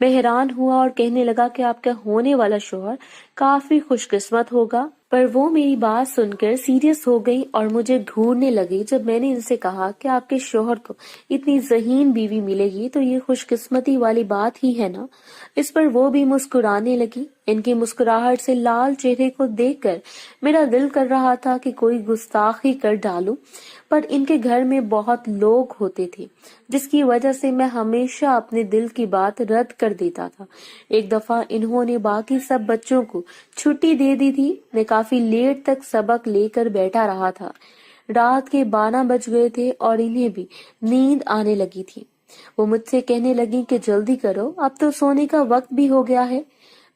میں حیران ہوا اور کہنے لگا کہ آپ کا ہونے والا شوہر کافی خوش قسمت ہوگا، پر وہ میری بات سن کر سیریس ہو گئی اور مجھے گھورنے لگی جب میں نے ان سے کہا کہ آپ کے شوہر کو اتنی ذہین بیوی ملے گی تو یہ خوش قسمتی والی بات ہی ہے نا۔ اس پر وہ بھی مسکرانے لگی۔ ان کی مسکراہٹ سے لال چہرے کو دیکھ کر میرا دل کر رہا تھا کہ کوئی گستاخی کر ڈالوں، پر ان کے گھر میں بہت لوگ ہوتے تھے جس کی وجہ سے میں ہمیشہ اپنے دل کی بات رد کر دیتا تھا۔ ایک دفعہ انہوں نے باقی سب بچوں کو چھٹی دے دی تھی۔ میں کافی لیٹ تک سبق لے کر بیٹھا رہا تھا۔ رات کے 12 بج گئے تھے اور انہیں بھی نیند آنے لگی تھی۔ وہ مجھ سے کہنے لگی کہ جلدی کرو، اب تو سونے کا وقت بھی ہو گیا ہے۔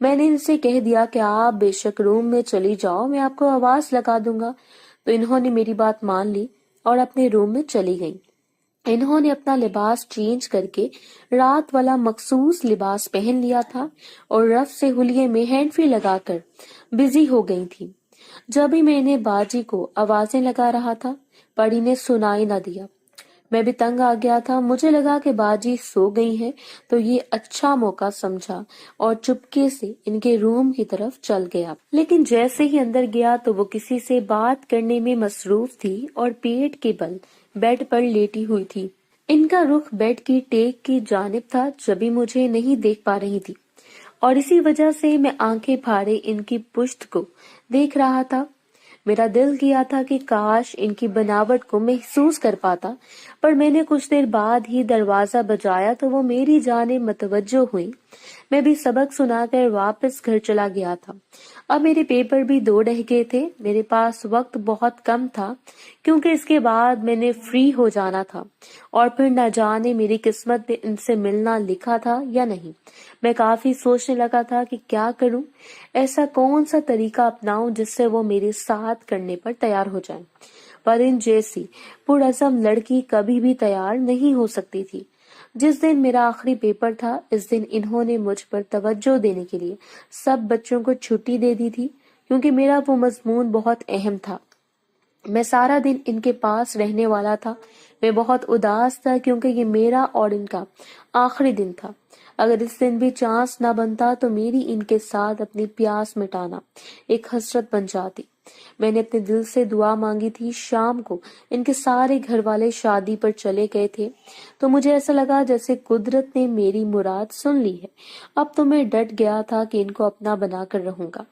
میں نے ان سے کہہ دیا کہ آپ بے شک روم میں چلی جاؤ، میں آپ کو آواز لگا دوں گا، تو انہوں نے میری بات مان لی اور اپنے روم میں چلی گئیں۔ انہوں نے اپنا لباس چینج کر کے رات والا مخصوص لباس پہن لیا تھا اور رف سے حلیے میں ہینڈ فری لگا کر بزی ہو گئی تھی۔ جب ہی میں انہیں باجی کو آوازیں لگا رہا تھا پر انہیں سنائی نہ دیا۔ میں بھی تنگ آ گیا تھا، مجھے لگا کہ باجی سو گئی ہیں تو یہ اچھا موقع سمجھا اور چپکے سے ان کے روم کی طرف چل گیا۔ لیکن جیسے ہی اندر گیا تو وہ کسی سے بات کرنے میں مصروف تھی اور پیٹ کے بل بیڈ پر لیٹی ہوئی تھی۔ ان کا رخ بیڈ کی ٹیک کی جانب تھا، جبھی مجھے نہیں دیکھ پا رہی تھی اور اسی وجہ سے میں آنکھیں پھاڑے ان کی پشت کو دیکھ رہا تھا۔ میرا دل کیا تھا کہ کاش ان کی بناوٹ کو محسوس کر پاتا، پر میں نے کچھ دیر بعد ہی دروازہ بجایا تو وہ میری جانب متوجہ ہوئی۔ میں بھی سبق سنا کر واپس گھر چلا گیا تھا۔ اب میرے پیپر بھی 2 رہ گئے تھے۔ میرے پاس وقت بہت کم تھا کیونکہ اس کے بعد میں نے فری ہو جانا تھا اور پھر نہ جانے میری قسمت میں ان سے ملنا لکھا تھا یا نہیں۔ میں کافی سوچنے لگا تھا کہ کیا کروں، ایسا کون سا طریقہ اپناؤں جس سے وہ میرے ساتھ کرنے پر تیار ہو جائیں، پر ان جیسی پرعزم لڑکی کبھی بھی تیار نہیں ہو سکتی تھی۔ جس دن میرا آخری پیپر تھا اس دن انہوں نے مجھ پر توجہ دینے کے لیے سب بچوں کو چھٹی دے دی تھی کیونکہ میرا وہ مضمون بہت اہم تھا۔ میں سارا دن ان کے پاس رہنے والا تھا۔ میں بہت اداس تھا کیونکہ یہ میرا اور ان کا آخری دن تھا۔ اگر اس دن بھی چانس نہ بنتا تو میری ان کے ساتھ اپنی پیاس مٹانا ایک حسرت بن جاتی۔ میں نے اپنے دل سے دعا مانگی تھی۔ شام کو ان کے سارے گھر والے شادی پر چلے گئے تھے تو مجھے ایسا لگا جیسے قدرت نے میری مراد سن لی ہے۔ اب تو میں ڈٹ گیا تھا کہ ان کو اپنا بنا کر رہوں گا۔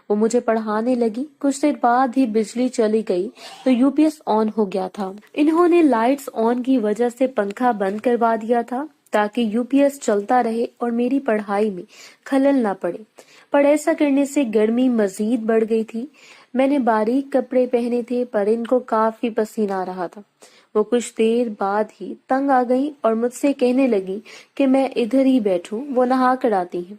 وہ مجھے پڑھانے لگی۔ کچھ دیر بعد ہی بجلی چلی گئی تو یو پی ایس آن ہو گیا تھا۔ انہوں نے لائٹس آن کی وجہ سے پنکھا بند کروا دیا تھا تاکہ یو پی ایس چلتا رہے اور میری پڑھائی میں خلل نہ پڑے، پر ایسا کرنے سے گرمی مزید بڑھ گئی تھی۔ میں نے باریک کپڑے پہنے تھے پر ان کو کافی پسینہ آ رہا تھا۔ وہ کچھ دیر بعد ہی تنگ آ گئی اور مجھ سے کہنے لگی کہ میں ادھر ہی بیٹھوں، وہ نہا کر آتی ہیں۔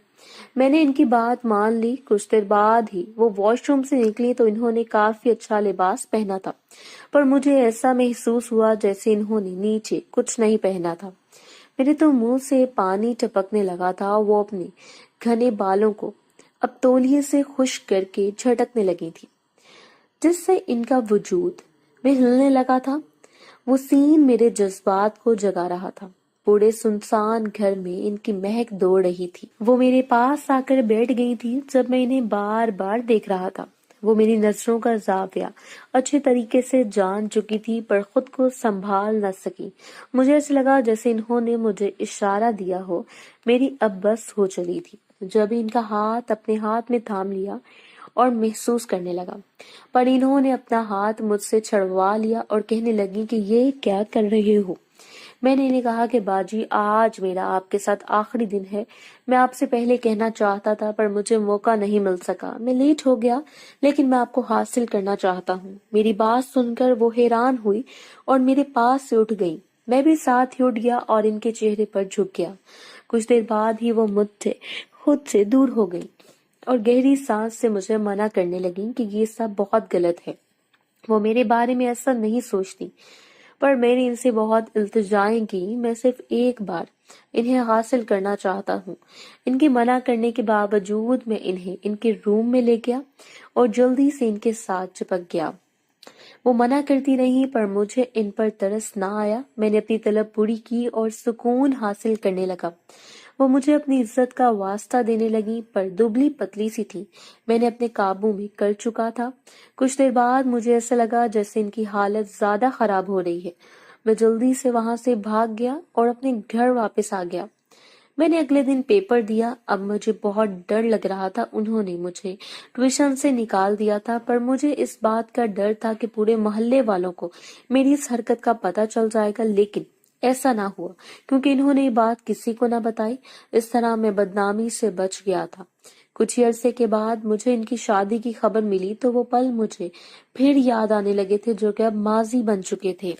میں نے ان کی بات مان لی۔ کچھ دیر بعد ہی وہ واش روم سے نکلی تو انہوں نے کافی اچھا لباس پہنا تھا، پر مجھے ایسا محسوس ہوا جیسے انہوں نے نیچے کچھ نہیں پہنا تھا۔ میرے تو منہ سے پانی ٹپکنے لگا تھا۔ وہ اپنے گھنے بالوں کو اب تولیے سے خشک کر کے جھٹکنے لگی تھی جس سے ان کا وجود میں ہلنے لگا تھا۔ وہ سین میرے جذبات کو جگا رہا تھا۔ پورے سنسان گھر میں ان کی مہک دوڑ رہی تھی۔ وہ میرے پاس آ کر بیٹھ گئی تھی جب میں انہیں بار بار دیکھ رہا تھا۔ وہ میری نظروں کا زاویہ اچھے طریقے سے جان چکی تھی پر خود کو سنبھال نہ سکی۔ مجھے ایسا لگا جیسے انہوں نے مجھے اشارہ دیا ہو۔ میری اب بس ہو چلی تھی جب ان کا ہاتھ اپنے ہاتھ میں تھام لیا اور محسوس کرنے لگا، پر انہوں نے اپنا ہاتھ مجھ سے چھڑوا لیا اور کہنے لگی کہ یہ کیا کر رہے ہو۔ میں نے انہیں کہا کہ باجی آج میرا آپ کے ساتھ آخری دن ہے۔ میں آپ سے پہلے کہنا چاہتا تھا پر مجھے موقع نہیں مل سکا۔ میں لیٹ ہو گیا لیکن میں آپ کو حاصل کرنا چاہتا ہوں۔ میری بات سن کر وہ حیران ہوئی اور میرے پاس سے اٹھ گئی۔ میں بھی ساتھ ہی اٹھ گیا اور ان کے چہرے پر جھک گیا۔ کچھ دیر بعد ہی وہ مجھ سے خود سے دور ہو گئی اور گہری سانس سے مجھے منع کرنے لگی کہ یہ سب بہت غلط ہے۔ وہ میرے بارے میں ایسا نہیں سوچتی، پر میں نے ان سے بہت التجائیں کی۔ میں صرف ایک بار انہیں حاصل کرنا چاہتا ہوں۔ ان کے منع کرنے کے باوجود میں انہیں ان کے روم میں لے گیا اور جلدی سے ان کے ساتھ چپک گیا۔ وہ منع کرتی رہی پر مجھے ان پر ترس نہ آیا۔ میں نے اپنی طلب پوری کی اور سکون حاصل کرنے لگا۔ وہ مجھے اپنی عزت کا واسطہ دینے لگی پر دبلی پتلی سی تھی. میں نے اپنے قابو میں کر چکا تھا. کچھ دیر بعد مجھے ایسا لگا جیسے ان کی حالت زیادہ خراب ہو رہی ہے. میں جلدی سے وہاں سے بھاگ گیا اور اپنے گھر واپس آ گیا. میں نے اگلے دن پیپر دیا. اب مجھے بہت ڈر لگ رہا تھا. انہوں نے مجھے ٹیوشن سے نکال دیا تھا پر مجھے اس بات کا ڈر تھا کہ پورے محلے والوں کو میری اس حرکت کا پتہ چل جائے گا، لیکن ایسا نہ ہوا کیونکہ انہوں نے یہ بات کسی کو نہ بتائی. اس طرح میں بدنامی سے بچ گیا تھا. کچھ ہی عرصے کے بعد مجھے ان کی شادی کی خبر ملی تو وہ پل مجھے پھر یاد آنے لگے تھے جو کہ اب ماضی بن چکے تھے.